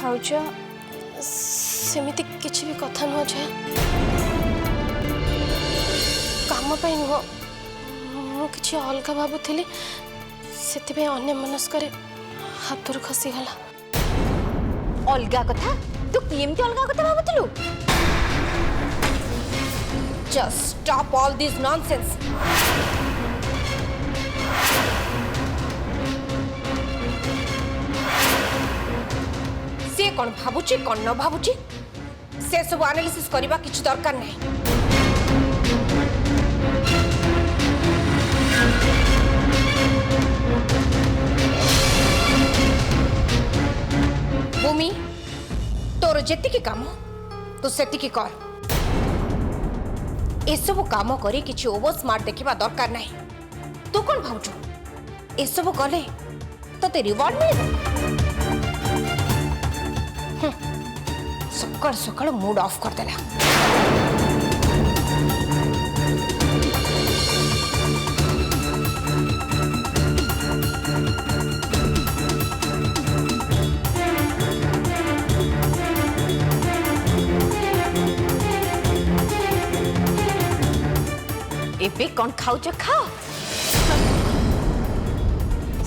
भाउज सेमिति किछि भी कथा नुह जया काम पे नुह मु किछि अलगा भाबुथिली सेतिबे अन्य मनस्करे हाथुर खसी गला। अलगा कथा तू केमती अलगा कथा भाबुथिलु? Just stop all this nonsense. से कौन भाबुची कौन न भाबुची से सब एनालिसिस करबा किछ दरकार नहीं। भूमि तोर जेतिकी काम तू सेतिकी कर। एसबू काम करी किछि ओवर स्मार्ट देखिबा दरकार नहीं। तू कौन भावचु एसबू कले तते रिवार्ड मिले? सकाळ सकाळ मूड ऑफ कर देला। एबे कौन खाऊच खा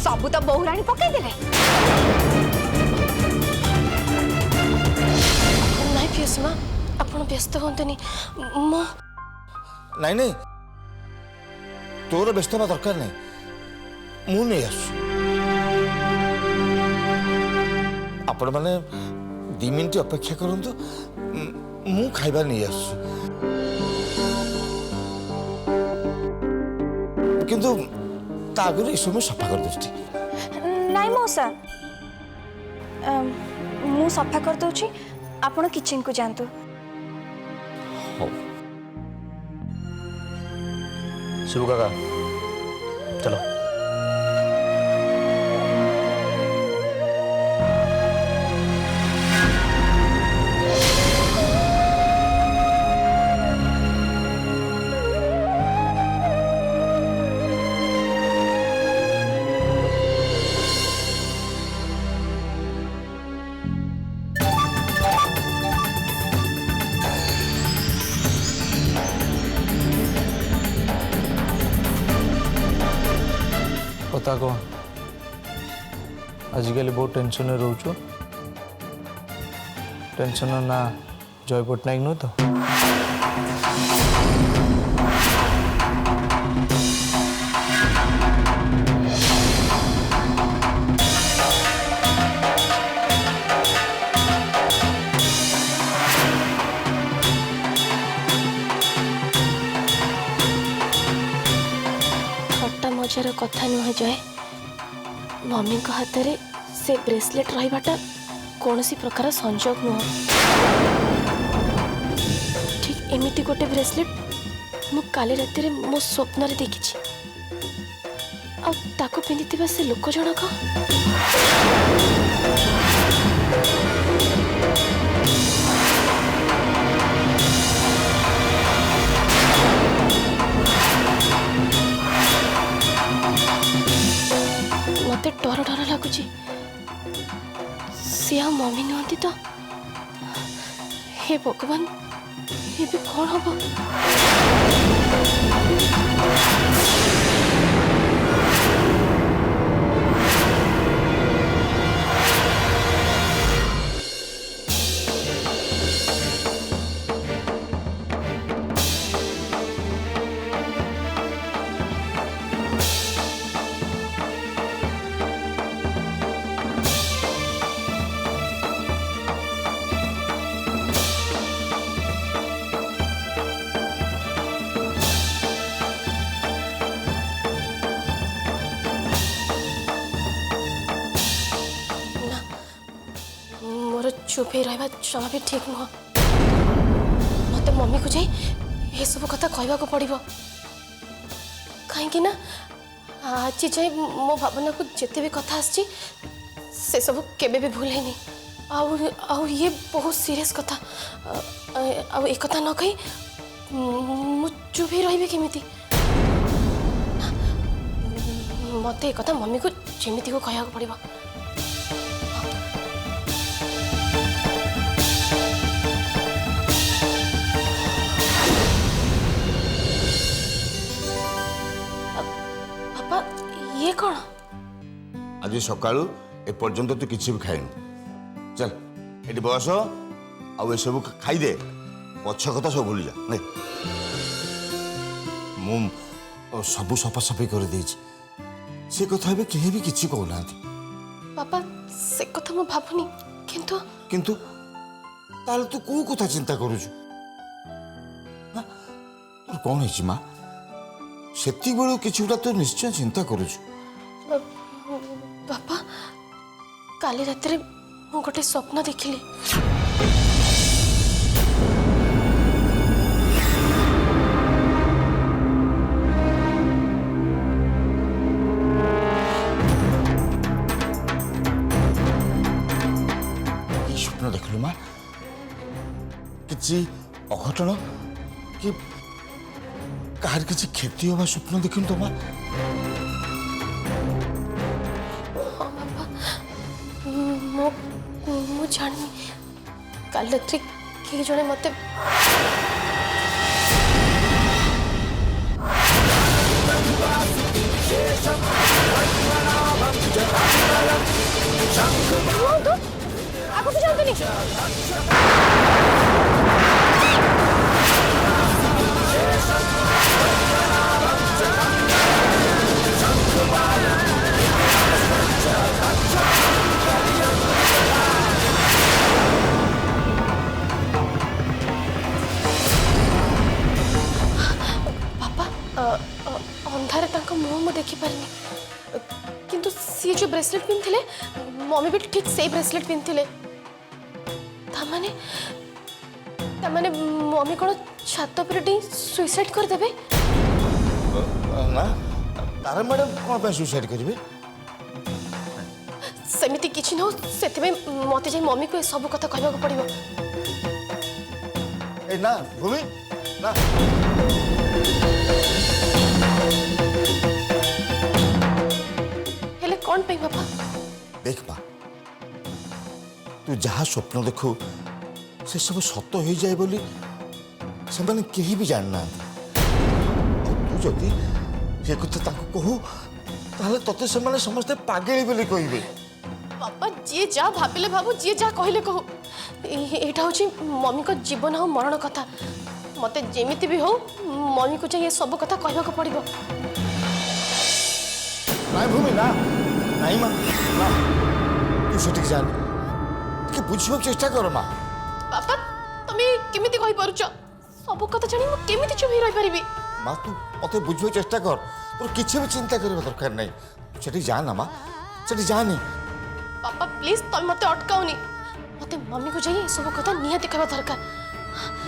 सबू तो बहुराणी पकई देले। नहीं पियसमा आपण व्यस्त होंतनी मो नहीं नहीं तोर व्यस्त हवा दरकार नहीं मु नहीं आस आपण माने 2 मिनिट अपेक्षा करंतु मु खाइबा नहीं आस किंतु तागुर इस समय सफा कर दृष्टि नाई मौसा मु सफा कर दउची आपण किचन को जानतु। हो शिव काका चलो कथा कह आजिकल बहुत टेंशन रोचु टेंशन ना जय पट्टनायक नुह तो मजार कथा नुह जाए मम्मी हाथ में से ब्रेसलेट रहीबाटा कौन सी प्रकार संजोग नुह ठीक एमती गोटे ब्रेसलेट मु काली राति मो स्वप्न देखी आकु पिंधि से लोक जनक मत डर डर लगुच सी आ मम्मी नुहति तो हे भगवान ये भी कौन हम चुप ही रहा जमा भी ठीक नुह मत मम्मी को जाई ये सब कथा कहवा को पड़ो कहीं ना आज जाए मो भावना को जिते भी कथा आसी से सब केबे भी भूल है आउ ये बहुत सीरियस कथा आउ एक कथा न कही मु चुप ही रही केमिति मत एक कथा मम्मी को जेमिति को कहवा को पड़ो कौन आज सकाळू एपर्यंत तू किसी भी खाइनु चल ये बस आउ सब खाईदे पछ कथा सब भूली जा नहीं मु सब सफासफी कर देछि से कथा भी केही भी किछि कहना पापा से कथा मु भाबुनी किंतु किंतु ताल तू को कथा चिंता करूछु तोर कौन है माँ सेति बेलू किछि तो निश्चय चिंता करूछु पापा काली रात रे मु गोटे स्वप्न देखिली स्वप्न देखलु माँ किछि अघटन कि कहार किछि क्षति होगा स्वप्न देखलु तो माँ मु जानी काल रात्रि किए जड़े मत आगु जातनी अंधार मुह मु देखी पारिनी किंतु सी जो ब्रेसलेट पिंधे मम्मी भी ठीक से ब्रेसलेट पिंधे तामाने मम्मी कौन छात पर सुइसाइड करदेबे ना तारा मैडम कौन पे सुसाइड करेंगे सेमिति किछि न से मत जाई मम्मी को सब कथा कहबा पड़िबो ए ना भूमि ना हेले कौन पे पापा देख बा तू जहाँ स्वप्न देखु से सब सत हो जाए बोली से माने केही भी जानना तू जदि ये कथा ताको कहू ताले तते से माने समस्ते पागेली बोली कहिबे पापा जी जा भाबिले भाबू जी जा कहले कहू एटा होची मम्मी को जीवन हो मरण कथा मते जेमिति भी हो मम्मी को चाहिए सब कथा कहबा को पड़िबो नहीं भूमि ना नहीं माँ ना तू सठिक जान कि बुझिबो चेष्टा कर माँ पापा तुम केमिति कहि पारुछ सब कथा जानी मु केमिति चुप रहि परिबी माँ तू मते बुझिबो चेष्टा कर तोर किछि भी चिंता करबा दरकार नहीं सठिक जान ना माँ सठिक जानी पापा प्लीज तुम मते अटकाउनी मते मम्मी को चाहिए सब कथा निहाती कहबा दरकार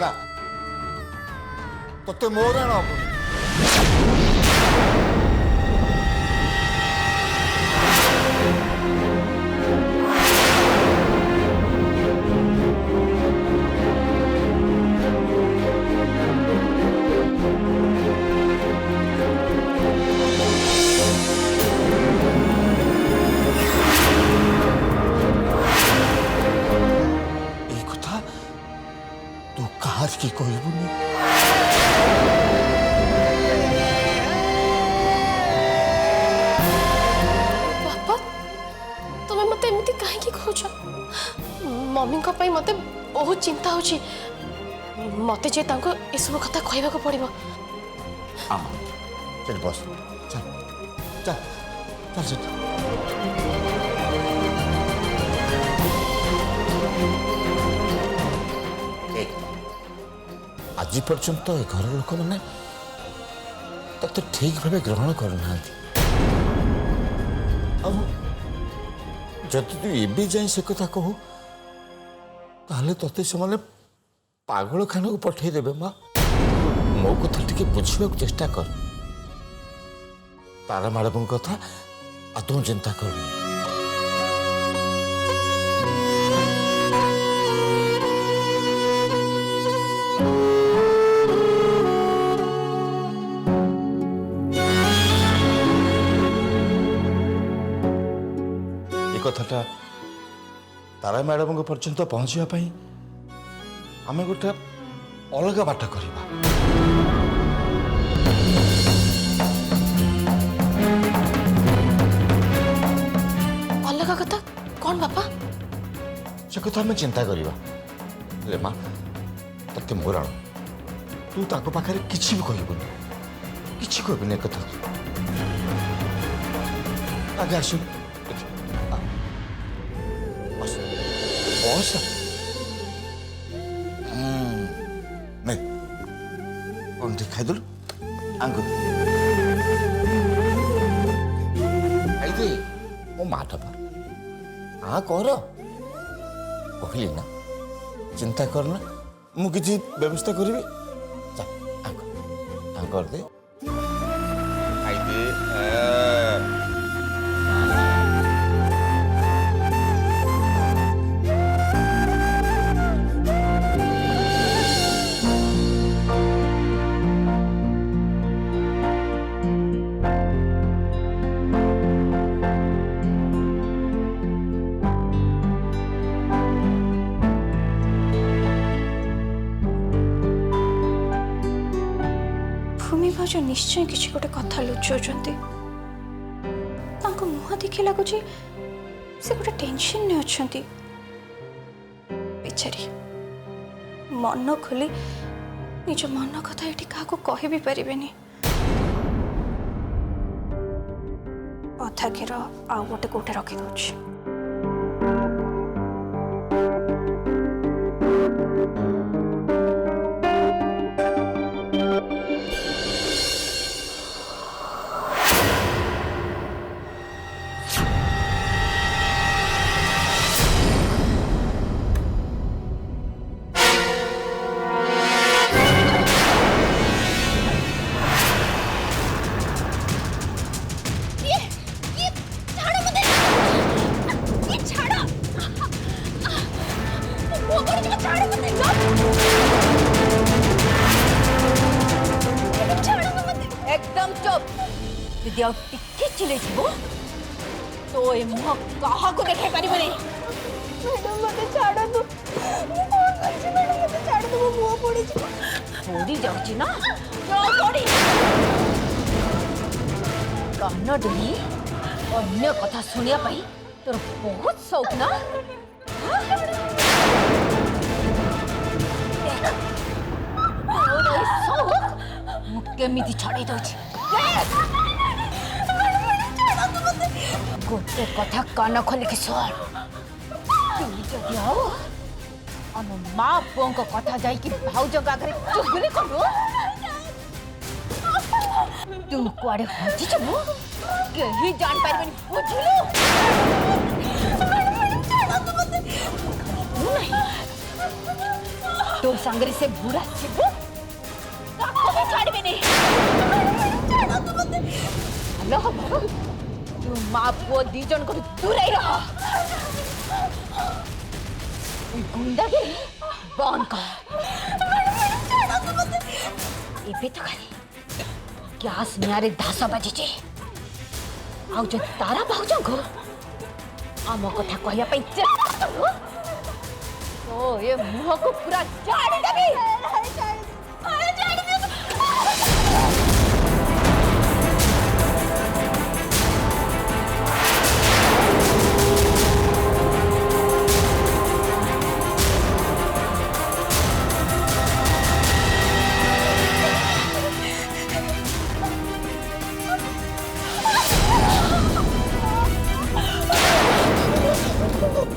ना तते मोर आना आज की कोई नहीं पापा तुम मत एमती कहीं कौच मम्मी मत बहुत चिंता होची मत जे ये सब कथा कहबा को पड़िबो चल बस चल चल चल चल आज पर्यंत घर लोक मैंने तो ठीक भाव ग्रहण करना जदि तू एबी जाए से कथा कहू ताहले तते से माने पागल खाना को पठे देबे माँ मो कथा टिके बुझिबा चेष्टा कर तारा मैडम कथा आदौ चिंता कर कथाटा तारा मैडम पर्यंत पहुँचापी आम गोटे अलग बाट करवा कौन बापा से कथा आम चिंता करवा ले माँ ते मोराण तू ताको पाखे किसी भी कहबुनि किसी कहबुनि एक कथा आगे आस बस नहीं कौन ठीक खाईदेलु आंगुर खाईदे मो माठ पर हाँ कर कहली ना चिंता करना मु किसी व्यवस्था करी कर दे खाईदे भूमि भाज निश्चय किसी गोटे कथा लुचाउछन्ति मुह देखि लगुच से गोटे टेंशन ने अछन्ति बेचारी मन खोली निज मन कथा ये क्या कहि भी पारिबेनी अधा घेर आउ गोटे कोठे रखी दउछि एकदम चुप यदि आउ टिके चिले जीवो तो ए मुह काहा को देखाई परिबनी मैडम मते छाड़ दो मैडम मते छाड़ दो मो मुंह पड़ी पड़ी जाउची ना जो पड़ी कान डुली अन्य कथा सुनिया पाई तोर बहुत शौक ना केमिति छाड़ी दउची गोटे कथा कान खोलिक सुन जदि आओ आम माँ पुओं कथा जाइकी भाउज आगे चुगली करू तू कुआडे हजी जबु केही जान पारबेनी बुझलु तू नहीं तो संगरी से बुरा छिबु ताको भी छाड़बेनी हेलो तू माँ पुओ दी जन को दूर ही रह गुंडागिरी बंद कर एबे तो खाली ग्यास नियारे धास बाजिचे आउ जो तारा भाउजों को आम कथा कहया पई चेष्टा करू तो ये मुह को पूरा झाड़ी देबी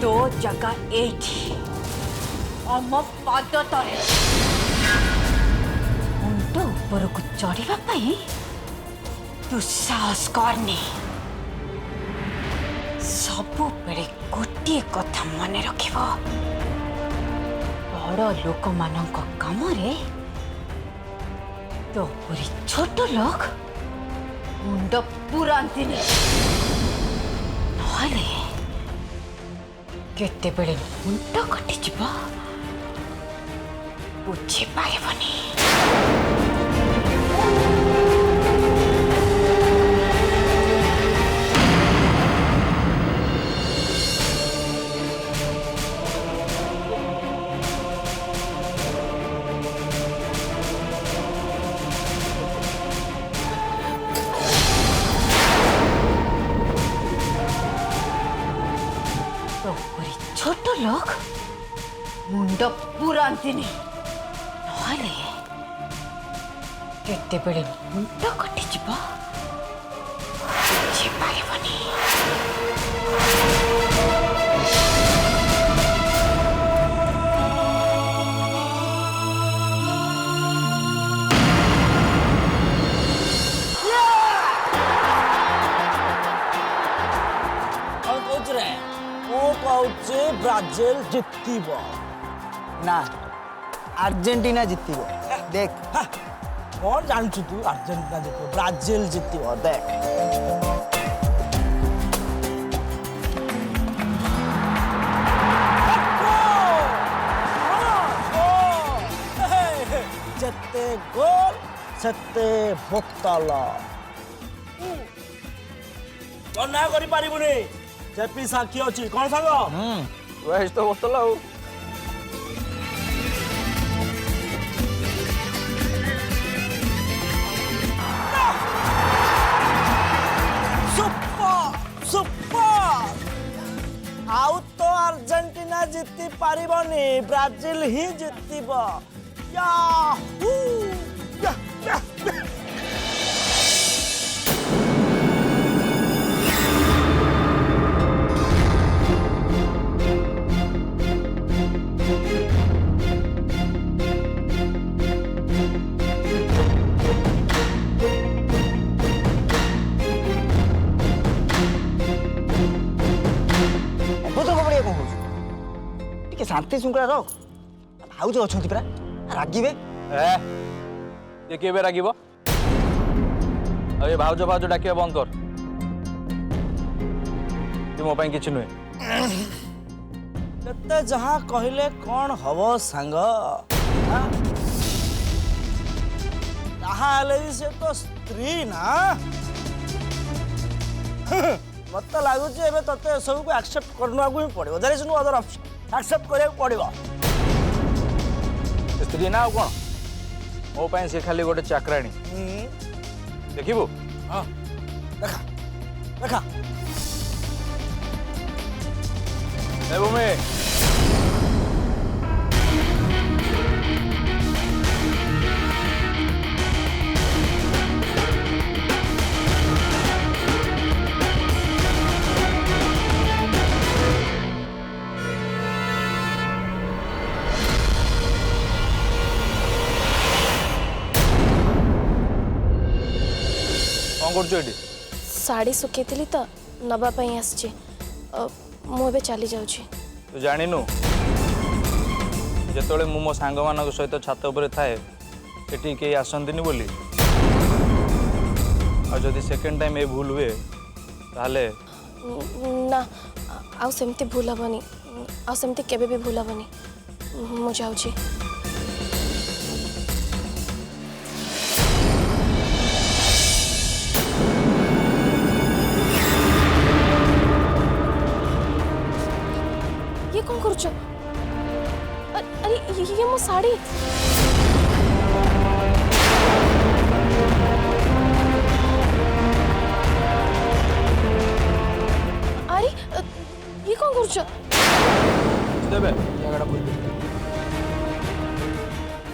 तो जगह एठी आम पाद तले मुंड ऊपर को चढ़ा तू साहस करनी सब बेले गोटे कथा मन रख बड़ लोक मान कम तो पूरी छोट लोक मुंड पुरांती केते बेले मुंड कटि बुझी पारबनी तो छोट लोक मुंड पुरांती केतेबेले मुंड कटिଯିब बुझिपारिबनी। ब्राजिल जितब ना अर्जेंटीना जितब देख कौन जानछु तू अर्जेंटीना जितब ब्राजिल जितब देख जत्ते गोल सत्ते बोतल कौन ना करि पारिबुनी जेपी साक्षी अछि कौन सांग वैसे तो बोतल आउ सुपर सुपर आउ तो अर्जेंटीना जिति पारिबनी ब्राजिल ही जितिब याहू या शांति श्रृंखला रख भाउज अच्छा परा रागिबे ये केबे रागिब ए भाउज भाउज डाकिया बंद कर ये मो पई किछ नुहे ते जहाँ कहले कौन हबो सांग से तो स्त्री ना मत लगुच ते सब को एक्सेप्ट करना ही पड़ो there is no other option accept करिया पड़ो स्त्री ना कौन मो पई से खाली गोटे चाकराणी देखिबो हाँ देखा देखा ए भूमि कौन कर साड़ी सुखी तो नवापाई आसची मुझे चली जाऊँ। तू जानिनु जिते मो सांग मान सहित छात उपर थाए एटी कई आसंतिनी बोली जदि सेकेंड टाइम ए भूल हुए ताहले ना आउ सेमती भूल हेनी आउ सेमती केबे भी भूल हेनी मु जाऊँ। ये कौन करुच अरे ये मो साड़ी अरे ये कौन करुच देबे जगह बोल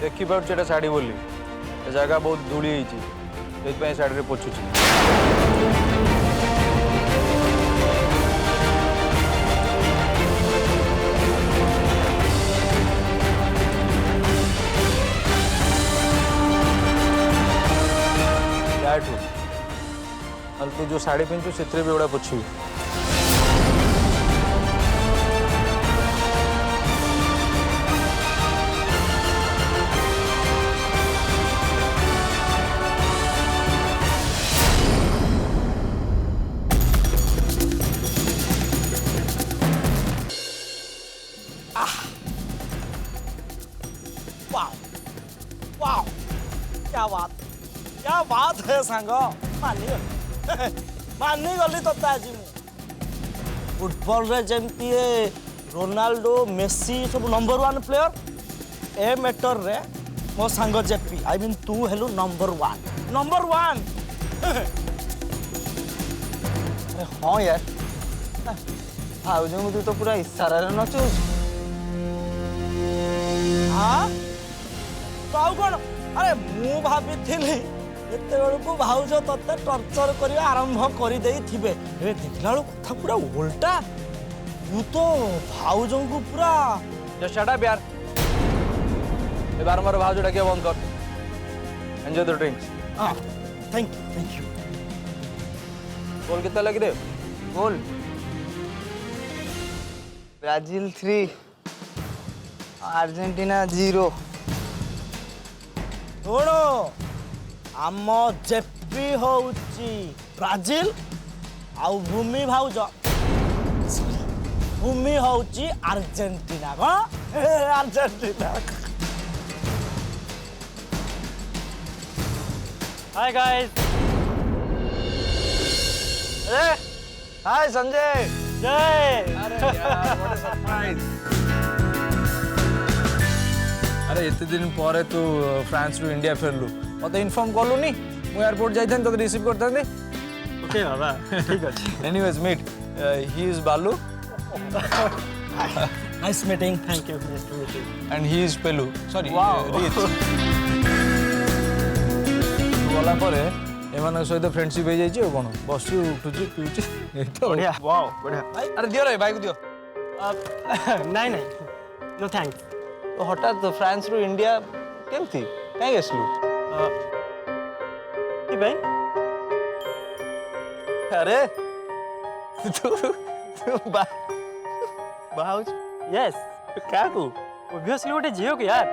देखी पारे साड़ी बोली ए जगह बहुत धूली होती साड़ी पोछुची तू जो साड़ी पिंचु से भी बड़ा पोछी वाह वाह क्या बात है सांग मानी मानी गली तोते आज फुटबॉल रे जमती रोनाल्डो मेसी सब नंबर 1 प्लेयर ए मैटर रे मो सांग जेपी आई मीन तू हेलु नंबर 1 अरे हाँ यार ଭାଉଜଙ୍କୁ ତୁ ତ ପୁରା ଇସାରାରେ ନଚଉଛୁ। हाँ तो आउ कौन अरे मु भाभी ଏତେବେଳକୁ ଭାଉଜ ତତେ ଟର୍ଚର କରିବା ଆରମ୍ଭ କରିଦେଇଥିବେ ଏବେ ଦେଖିଲା ବେଳକୁ କଥା ପୁରା ଓଲଟା ତୁ ତ ଭାଉଜଙ୍କୁ ପୁରା जस्ट शट अप यार ये बारंबार भाव जो डाकिया बंद कर एंजॉय द ड्रिंक्स हाँ थैंक यू बोल कितना लगी रे बोल ब्राजिल 3 अर्जेंटीना 0। ଶୁଣ ଆମ ଜେପି ହଉଛି ବ୍ରାଜିଲ ଆଉ ଭୂମି ଭାଉଜ ଭୂମି ହଉଛି ଆର୍ଜେଣ୍ଟିନା କଣ ଆର୍ଜେଣ୍ଟିନା हाय गाइस अरे हाय संजय। जय अरे यार व्हाट अ सरप्राइज अरे इतने दिन पर तू फ्रांस रु इंडिया फेरलु मत इन्फॉर्म करलुनी मु एयरपोर्ट जाइथन तो रिसीव करथांदे ओके बाबा ठीक अछि anyways meet he is Balu nice meeting thank you nice to meet you and he is पेलू सॉरी Wow. रिच गला परे एमान सहित फ्रेंडशिप हो जाई कोन बसु उठुची पिउची तो बढ़िया वाओ बढ़िया अरे दियो रे बाइक दियो नहीं नहीं नो थैंक्स तो हठात फ्रांस रु इंडिया केमती काई गेसलु कि भाई अरे तू भाउज यस क्या तू ऑब्वियसली गोटे झील को यार